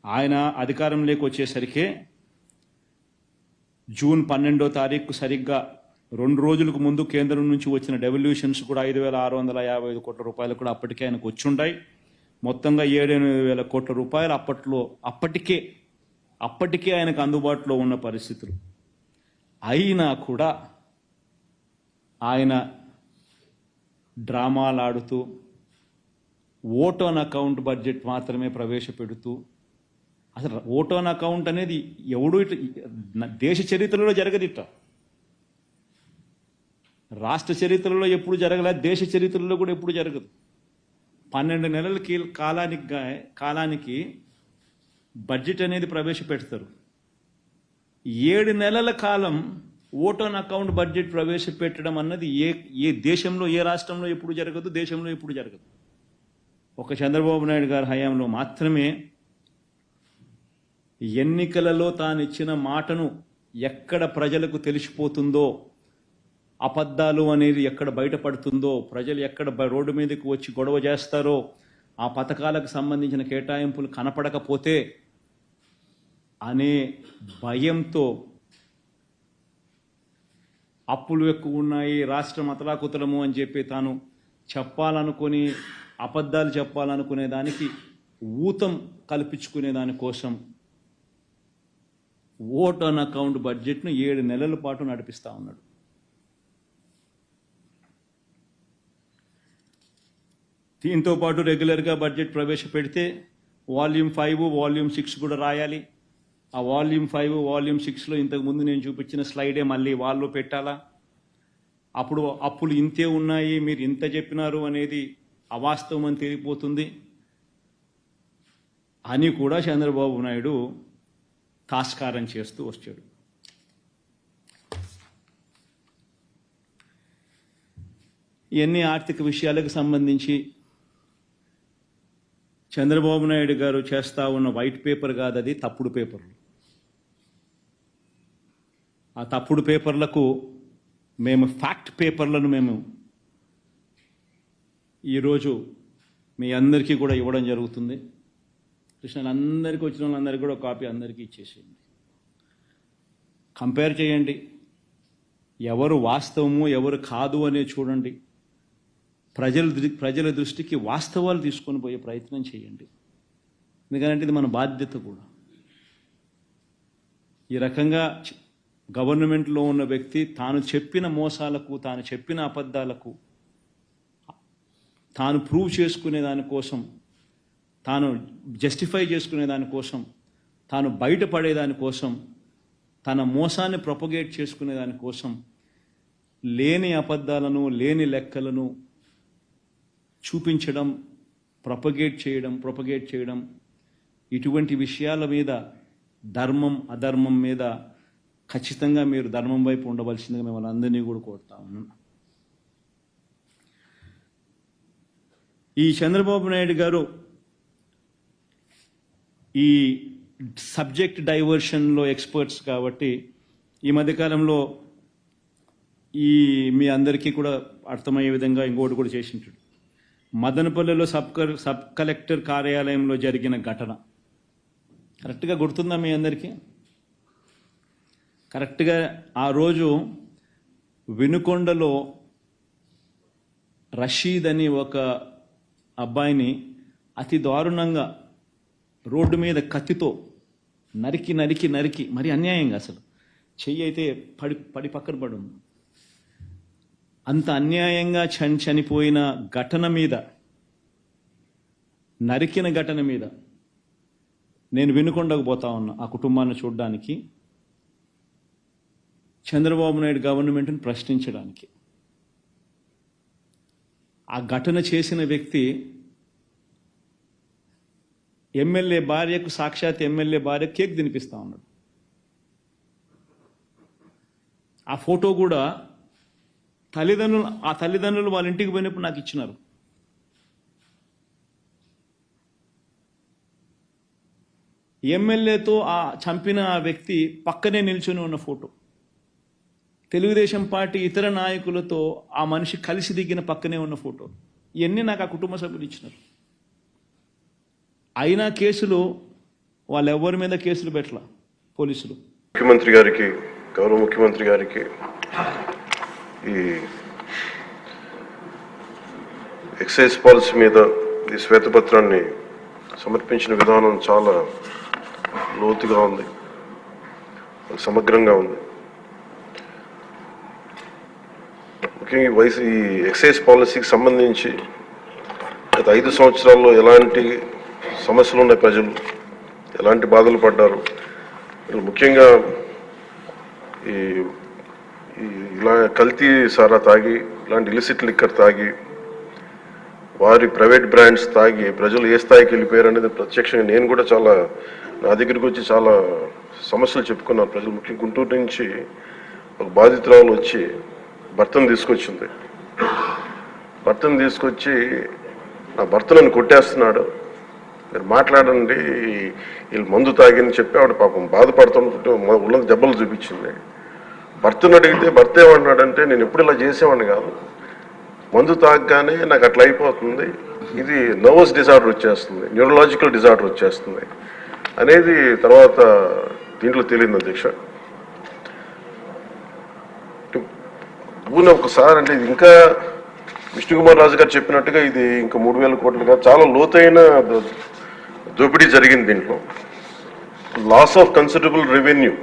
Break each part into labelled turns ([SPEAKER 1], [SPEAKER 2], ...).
[SPEAKER 1] ఆయన అధికారంలోకి వచ్చేసరికి జూన్ 12వ తారీఖు సరిగ్గా 2 రోజులకు ముందు కేంద్రం నుంచి వచ్చిన డెవల్యూషన్స్ కూడా 5,655 కోట్ల రూపాయలు కూడా అప్పటికే ఆయనకు వచ్చుంటాయి. మొత్తంగా 7,800 కోట్ల రూపాయలు అప్పటికే ఆయనకు అందుబాటులో ఉన్న పరిస్థితులు. అయినా కూడా ఆయన డ్రామాలాడుతూ ఓట్ ఆన్ అకౌంట్ బడ్జెట్ మాత్రమే ప్రవేశపెడుతూ, అసలు ఓట్ ఆన్ అకౌంట్ అనేది ఎవడు దేశ చరిత్రలో జరగదు. ఇట్లా రాష్ట్ర చరిత్రలో ఎప్పుడు జరగలేదు, దేశ చరిత్రలో కూడా ఎప్పుడు జరగదు. 12 నెలల కాలానికి బడ్జెట్ అనేది ప్రవేశపెడతారు. 7 నెలల కాలం ఓట్ ఆన్ అకౌంట్ బడ్జెట్ ప్రవేశపెట్టడం అన్నది ఏ దేశంలో, ఏ రాష్ట్రంలో ఎప్పుడు జరగదు, దేశంలో ఎప్పుడు జరగదు. ఒక చంద్రబాబు నాయుడు గారి హయాంలో మాత్రమే ఎన్నికలలో తాను ఇచ్చిన మాటను ఎక్కడ ప్రజలకు తెలిసిపోతుందో, అబద్ధాలు అనేది ఎక్కడ బయటపడుతుందో, ప్రజలు ఎక్కడ రోడ్డు మీదకి వచ్చి గొడవ చేస్తారో, ఆ పథకాలకు సంబంధించిన కేటాయింపులు కనపడకపోతే అనే భయంతో అప్పులు ఎక్కువ ఉన్నాయి, రాష్ట్రం అతలాకుతలము అని చెప్పి తాను చెప్పాలనుకొని, అబద్ధాలు చెప్పాలనుకునే దానికి ఊతం కల్పించుకునే దానికోసం ఓట్ ఆన్ అకౌంట్ బడ్జెట్ను 7 నెలల పాటు నడిపిస్తూ ఉన్నాడు. దీంతో పాటు రెగ్యులర్గా బడ్జెట్ ప్రవేశపెడితే వాల్యూమ్ 5, వాల్యూమ్ 6 కూడా రాయాలి. ఆ వాల్యూమ్ 5, వాల్యూమ్ 6లో ఇంతకుముందు నేను చూపించిన స్లైడే మళ్ళీ వాళ్ళు పెట్టాలా. అప్పుడు అప్పులు ఇంతే ఉన్నాయి, మీరు ఇంత చెప్పినారు అనేది అవాస్తవం అని తెలిసిపోతుంది అని కూడా చంద్రబాబు నాయుడు తాస్కారం చేస్తూ వచ్చాడు. ఇవన్నీ ఆర్థిక విషయాలకు సంబంధించి చంద్రబాబు నాయుడు గారు చేస్తూ ఉన్న వైట్ పేపర్ కాదు, అది తప్పుడు పేపర్లు. ఆ తప్పుడు పేపర్లకు మేము ఫ్యాక్ట్ పేపర్లను మేము ఈరోజు మీ అందరికీ కూడా ఇవ్వడం జరుగుతుంది. అందరికీ వచ్చిన వాళ్ళందరికీ కూడా కాపీ అందరికీ ఇచ్చేసేయండి. కంపేర్ చేయండి, ఎవరు వాస్తవము ఎవరు కాదు అనే చూడండి. ప్రజల దృష్టికి వాస్తవాలు తీసుకొని పోయే ప్రయత్నం చేయండి. ఎందుకంటే ఇది మన బాధ్యత కూడా. ఈ రకంగా గవర్నమెంట్లో ఉన్న వ్యక్తి తాను చెప్పిన మోసాలకు, తాను చెప్పిన అబద్ధాలకు తాను ప్రూవ్ చేసుకునే దానికోసం, తాను జస్టిఫై చేసుకునే దానికోసం, తాను బయటపడేదానికోసం, తన మోసాన్ని ప్రొపగేట్ చేసుకునే దానికోసం లేని అబద్ధాలను, లేని లెక్కలను చూపించడం, ప్రొపగేట్ చేయడం ఇటువంటి విషయాల మీద, ధర్మం అధర్మం మీద ఖచ్చితంగా మీరు ధర్మం వైపు ఉండవలసిందిగా మిమ్మల్ని అందరినీ కూడా కోరుతా ఉన్నాను. ఈ చంద్రబాబు నాయుడు గారు ఈ సబ్జెక్ట్ డైవర్షన్లో ఎక్స్పర్ట్స్ కాబట్టి ఈ మధ్యకాలంలో మీ అందరికీ కూడా అర్థమయ్యే విధంగా ఇంకోటి కూడా చేసింటాడు. మదనపల్లిలో సబ్ కలెక్టర్ కార్యాలయంలో జరిగిన ఘటన కరెక్ట్గా గుర్తుందా మీ అందరికీ? కరెక్ట్గా ఆ రోజు వినుకొండలో రషీద్ అని ఒక అబ్బాయిని అతి దారుణంగా రోడ్డు మీద కత్తితో నరికి మరి అన్యాయంగా, అసలు చెయ్యి అయితే పడి పక్కన పడి ఉంది. అంత అన్యాయంగా చనిపోయిన ఘటన మీద, నరికిన ఘటన మీద నేను వినుకొండకు పోతా ఉన్నా ఆ కుటుంబాన్ని చూడడానికి, చంద్రబాబు నాయుడు గవర్నమెంట్ని ప్రశ్నించడానికి. ఆ ఘటన చేసిన వ్యక్తి ఎమ్మెల్యే భార్యకు, సాక్షాత్ ఎమ్మెల్యే భార్యకు కేక్ తినిపిస్తా ఉన్నాడు. ఆ ఫోటో కూడా తల్లిదండ్రులు వాళ్ళ ఇంటికి పోయినప్పుడు నాకు ఇచ్చినారు. ఎమ్మెల్యేతో చంపిన ఆ వ్యక్తి పక్కనే నిల్చొని ఉన్న ఫోటో, తెలుగుదేశం పార్టీ ఇతర నాయకులతో ఆ మనిషి కలిసి దిగిన పక్కనే ఉన్న ఫోటో, ఇవన్నీ నాకు ఆ కుటుంబ సభ్యులు ఇచ్చినారు. అయినా కేసులో వాళ్ళు ఎవరి మీద కేసులు పెట్టలా పోలీసులు.
[SPEAKER 2] ముఖ్యమంత్రి గారికి, గౌరవ ముఖ్యమంత్రి గారికి ఈ ఎక్సైజ్ పాలసీ మీద ఈ శ్వేతపత్రాన్ని సమర్పించిన విధానం చాలా లోతుగా ఉంది, సమగ్రంగా ఉంది. ముఖ్యంగా ఈ ఎక్సైజ్ పాలసీకి సంబంధించి గత 5 సంవత్సరాల్లో ఎలాంటి సమస్యలు ఉన్నాయి, ప్రజలు ఎలాంటి బాధలు పడ్డారు, ముఖ్యంగా ఇలా కల్తీ సారా తాగి, ఇలాంటి ఇలిసిట్ లిక్కర్ తాగి, వారి ప్రైవేట్ బ్రాండ్స్ తాగి ప్రజలు ఏ స్థాయికి వెళ్ళిపోయారు అనేది ప్రత్యక్షంగా నేను కూడా చాలా నా దగ్గరికి వచ్చి చాలా సమస్యలు చెప్పుకున్నాను. ప్రజలు ముఖ్యంగా గుంటూరు నుంచి ఒక బాధితురాలు వచ్చి భర్తను తీసుకొచ్చింది. భర్తను తీసుకొచ్చి నా భర్త నన్ను కొట్టేస్తున్నాడు, మీరు మాట్లాడండి, వీళ్ళు మందు తాగిని చెప్పి ఆవిడ పాపం బాధపడుతుంటే ఉళ్ళ దెబ్బలు చూపించింది. భర్తను అడిగితే భర్త ఏమన్నాడంటే, నేను ఎప్పుడు ఇలా చేసేవాడిని కాదు, మందు తాగగానే నాకు అట్లా అయిపోతుంది, ఇది నర్వస్ డిజార్డర్ వచ్చేస్తుంది, న్యూరలాజికల్ డిజార్డర్ వచ్చేస్తుంది అనేది తర్వాత దీంట్లో తెలియదు అధ్యక్ష. పూర్ణ ఒకసారి అంటే ఇది ఇంకా విష్ణుకుమార్ రాజు గారు చెప్పినట్టుగా ఇది ఇంకా 3,000 కోట్లుగా చాలా లోతైన దోపిడీ జరిగింది. దీంట్లో లాస్ ఆఫ్ కన్సిడరబుల్ రెవెన్యూ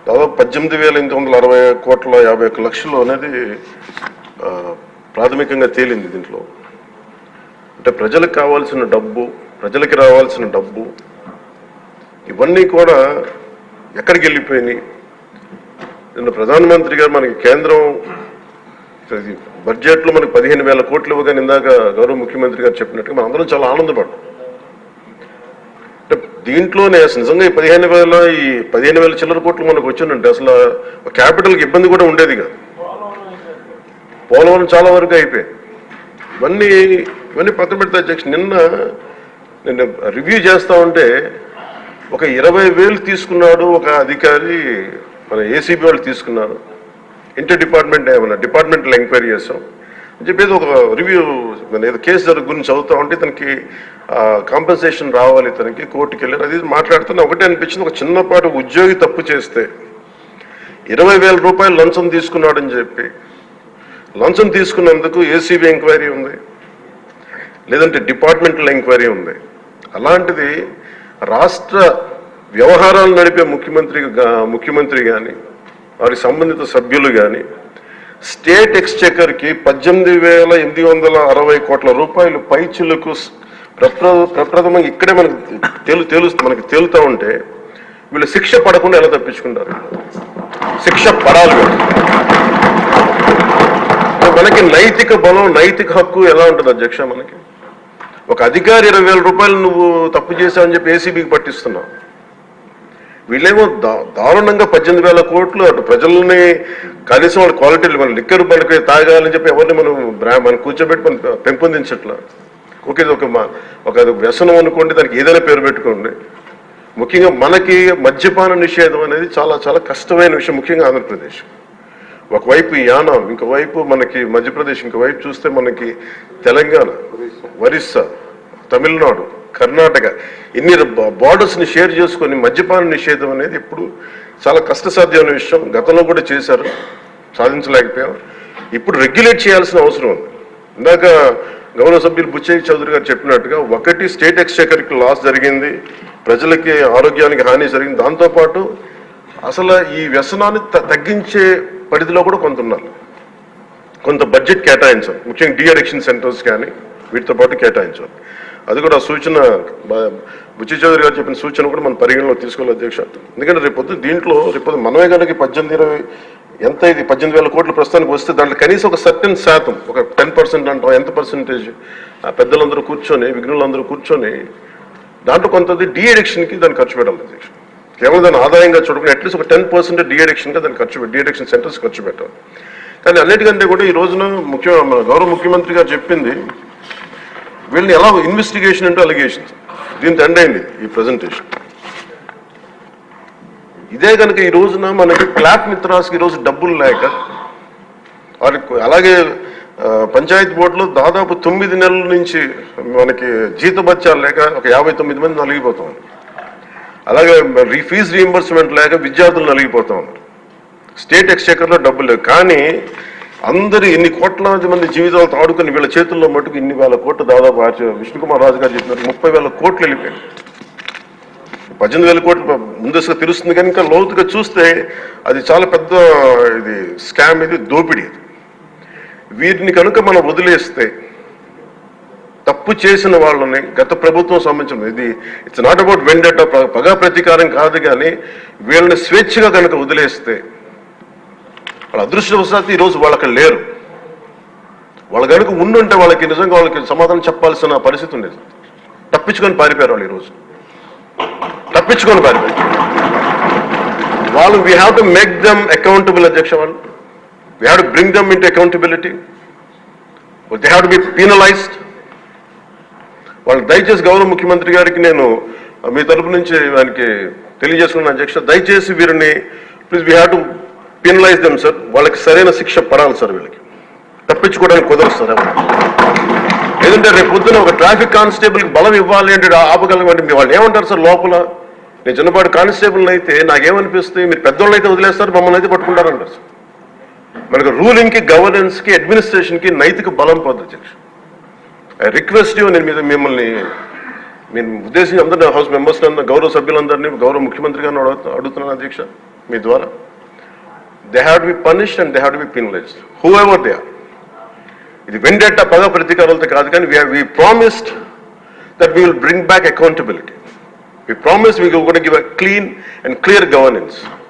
[SPEAKER 2] దాదాపు 18,860 కోట్ల 51 లక్షలు అనేది ప్రాథమికంగా తేలింది. దీంట్లో అంటే ప్రజలకు కావాల్సిన డబ్బు, ప్రజలకి రావాల్సిన డబ్బు ఇవన్నీ కూడా ఎక్కడికి వెళ్ళిపోయినాయి. నిన్న ప్రధానమంత్రి గారు మనకి కేంద్రం బడ్జెట్లో మనకి 15,000 కోట్లు ఇవ్వగానే ఇందాక గౌరవ ముఖ్యమంత్రి గారు చెప్పినట్టుగా మనం అందరం చాలా ఆనందపడ్డాం. అంటే దీంట్లోనే నిజంగా ఈ 15,000 చిల్లర కోట్లు మనకు వచ్చిందంటే అసలు క్యాపిటల్కి ఇబ్బంది కూడా ఉండేది కాదు. పోలవరం చాలా వరకు అయిపోయాయి. ఇవన్నీ పక్కన పెడితే అధ్యక్ష, నిన్న రివ్యూ చేస్తా ఉంటే ఒక 20,000 తీసుకున్నాడు ఒక అధికారి, మన ఏసీబీ వాళ్ళు తీసుకున్నారు, ఇంటర్ డిపార్ట్మెంటల్ ఎంక్వైరీ చేస్తాం అని చెప్పేది ఒక రివ్యూ ఏదో కేసు గురించి చదువుతా ఉంటే తనకి కాంపెన్సేషన్ రావాలి, తనకి కోర్టుకి వెళ్ళారు. అది మాట్లాడుతున్నా ఒకటే అనిపించింది, ఒక చిన్నపాటి ఉద్యోగి తప్పు చేస్తే 20,000 రూపాయలు లంచం తీసుకున్నాడని చెప్పి లంచం తీసుకున్నందుకు ఏసీబీ ఎంక్వైరీ ఉంది, లేదంటే డిపార్ట్మెంటల్ ఎంక్వైరీ ఉంది. అలాంటిది రాష్ట్ర వ్యవహారాలు నడిపే ముఖ్యమంత్రి కానీ వారి సంబంధిత సభ్యులు కానీ స్టేట్ ఎక్స్చెకర్కి 18,860 కోట్ల రూపాయలు పైచిలకు ప్రప్రథమంగా ఇక్కడే మనకి తేలుతూ ఉంటే వీళ్ళు శిక్ష పడకుండా ఎలా తప్పించుకుంటారు? శిక్ష పడాలి. మనకి నైతిక బలం, నైతిక హక్కు ఎలా ఉంటుంది అధ్యక్ష? మనకి ఒక అధికారి 20,000 రూపాయలు నువ్వు తప్పు చేశావని చెప్పి ఏసీబీకి పట్టిస్తున్నావు. వీళ్ళేమో దారుణంగా 18,000 కోట్లు అటు ప్రజల్ని కనీసం వాళ్ళ క్వాలిటీలు మన లిక్కర్ మనకి తాగాలని చెప్పి ఎవరిని మనం కూర్చోబెట్టి మనం పెంపొందించట్లా. ఓకే, ఒక వ్యసనం అనుకోండి, దానికి ఏదైనా పేరు పెట్టుకోండి. ముఖ్యంగా మనకి మద్యపాన నిషేధం అనేది చాలా చాలా కష్టమైన విషయం, ముఖ్యంగా ఆంధ్రప్రదేశ్. ఒకవైపు యానాం, ఇంకోవైపు మనకి మధ్యప్రదేశ్, ఇంకోవైపు చూస్తే మనకి తెలంగాణ, ఒరిస్సా, తమిళనాడు, కర్ణాటక, ఇన్ని బార్డర్స్ని షేర్ చేసుకొని మద్యపాన నిషేధం అనేది ఇప్పుడు చాలా కష్టసాధ్యమైన విషయం. గతంలో కూడా చేశారు, సాధించలేకపోయాం. ఇప్పుడు రెగ్యులేట్ చేయాల్సిన అవసరం ఉంది. ఇందాక గౌరవ సభ్యులు బుచ్చయ్య చౌదరి గారు చెప్పినట్టుగా ఒకటి స్టేట్ ఎక్స్చెకర్కి లాస్ జరిగింది, ప్రజలకి ఆరోగ్యానికి హాని జరిగింది. దాంతోపాటు అసలు ఈ వ్యసనాన్ని తగ్గించే పరిధిలో కూడా కొంత ఉన్నారు, కొంత బడ్జెట్ కేటాయించాలి. ముఖ్యంగా డీ అడిక్షన్ సెంటర్స్ కానీ వీటితో పాటు కేటాయించాలి. అది కూడా సూచన బుచ్చి చౌదరి గారు చెప్పిన సూచన కూడా మనం పరిగణలో తీసుకోవాలి అధ్యక్ష. ఎందుకంటే రేపొద్దు మనమే కనుక 18,000 కోట్లు ప్రస్తుతానికి వస్తే దాంట్లో కనీసం ఒక సర్టెన్ శాతం, ఒక 10% అంటాం, ఎంత పర్సెంటేజ్ పెద్దలందరూ కూర్చొని, విఘ్నులందరూ కూర్చొని దాంట్లో కొంత డీ అడిక్షన్కి దాన్ని ఖర్చు పెట్టాలి అధ్యక్ష. కేవలం దాన్ని ఆదాయంగా చూడకుండా అట్లీస్ట్ ఒక 10% డీ అడిక్షన్గా దాన్ని డీ అడిక్షన్ సెంటర్స్ ఖర్చు పెట్టాలి. కానీ అన్నిటికంటే కూడా ఈ రోజున మన గౌరవ ముఖ్యమంత్రి గారు చెప్పింది, వీళ్ళని ఎలా ఇన్వెస్టిగేషన్ అంటే అలిగేషన్స్, దీంతో ఎండ్ అయింది ఈ ప్రజెంటేషన్. ఇదే కనుక ఈ రోజున మనకి క్లాప్ మిత్రాస్కి ఈరోజు డబ్బులు లేక, వారికి అలాగే పంచాయతీ బోర్డులో దాదాపు 9 నెలల నుంచి మనకి జీతభత్యాలు లేక ఒక 59 మంది నలిగిపోతాం. అలాగే ఫీజు రీఎంబర్స్మెంట్ లేక విద్యార్థులు నలిగిపోతా ఉన్నారు. స్టేట్ ఎక్స్చేకర్లో డబ్బులు లేవు, కానీ అందరూ ఇన్ని కోట్లాది మంది జీవితాలతో ఆడుకుని వీళ్ళ చేతుల్లో మటుకు ఇన్ని వేల కోట్లు, దాదాపు విష్ణుకుమార్ రాజు గారు చెప్పినట్టు 30,000 కోట్లు వెళ్ళిపోయాయి. 18,000 కోట్లు ముందస్తుగా తెలుస్తుంది, కానీ ఇంకా లోతుగా చూస్తే అది చాలా పెద్ద ఇది స్కామ్, ఇది దోపిడీ. ఇది వీటిని కనుక మనం వదిలేస్తే, తప్పు చేసిన వాళ్ళని గత ప్రభుత్వం సంబంధించిన ఇది ఇట్స్ నాట్ అబౌట్ వెండట, పగా ప్రతీకారం కాదు, కానీ వీళ్ళని స్వేచ్ఛగా కనుక వదిలేస్తే, వాళ్ళ అదృష్టవశాత్తు ఈరోజు వాళ్ళకి లేరు. వాళ్ళు కనుక ఉండుంటే వాళ్ళకి నిజంగా వాళ్ళకి సమాధానం చెప్పాల్సిన పరిస్థితి ఉండేది. తప్పించుకొని పారిపోయారు వాళ్ళు ఈరోజు, తప్పించుకొని పారిపోయారు వాళ్ళు. We have to make them accountable అధ్యక్ష. వాళ్ళు we have to bring them into accountability. They have to be penalised. వాళ్ళు దయచేసి గౌరవ ముఖ్యమంత్రి గారికి నేను మీ తరపు నుంచి ఆయనకి తెలియజేసుకున్నాను అధ్యక్ష, దయచేసి వీరిని please we have to penalise them sir. వాళ్ళకి సరైన శిక్ష పడాలి సార్. వీళ్ళకి తప్పించుకోవడానికి కుదరదు సార్. ఏదంటే రేపు పొద్దున ఒక ట్రాఫిక్ కానిస్టేబుల్కి బలం ఇవ్వాలి అంటే ఆపగలమంటే వాళ్ళు ఏమంటారు సార్ లోపల? నేను చిన్నపాటి కానిస్టేబుల్ని అయితే నాకేమనిపిస్తుంది, మీరు పెద్దోళ్ళు అయితే వదిలేస్తారు, మమ్మల్ని అయితే పట్టుకుంటారంటారు సార్. మనకు రూలింగ్కి, గవర్నెన్స్కి, అడ్మినిస్ట్రేషన్కి నైతిక బలం పోతుంది అధ్యక్ష. ఐ రిక్వెస్ట్ యూ, నేను మిమ్మల్ని నేను ఉద్దేశించి అందరినీ హౌస్ మెంబర్స్ గౌరవ సభ్యులందరినీ గౌరవ ముఖ్యమంత్రి గారిని అడుగుతున్నాను అధ్యక్ష మీ ద్వారా. They have to be punished and they have to be penalised whoever they are. ఇది వెండేట పగ ప్రతీకారాలతో కాదు, కానీ we promised that we will bring back accountability. We promised we will going to give a clean and clear governance.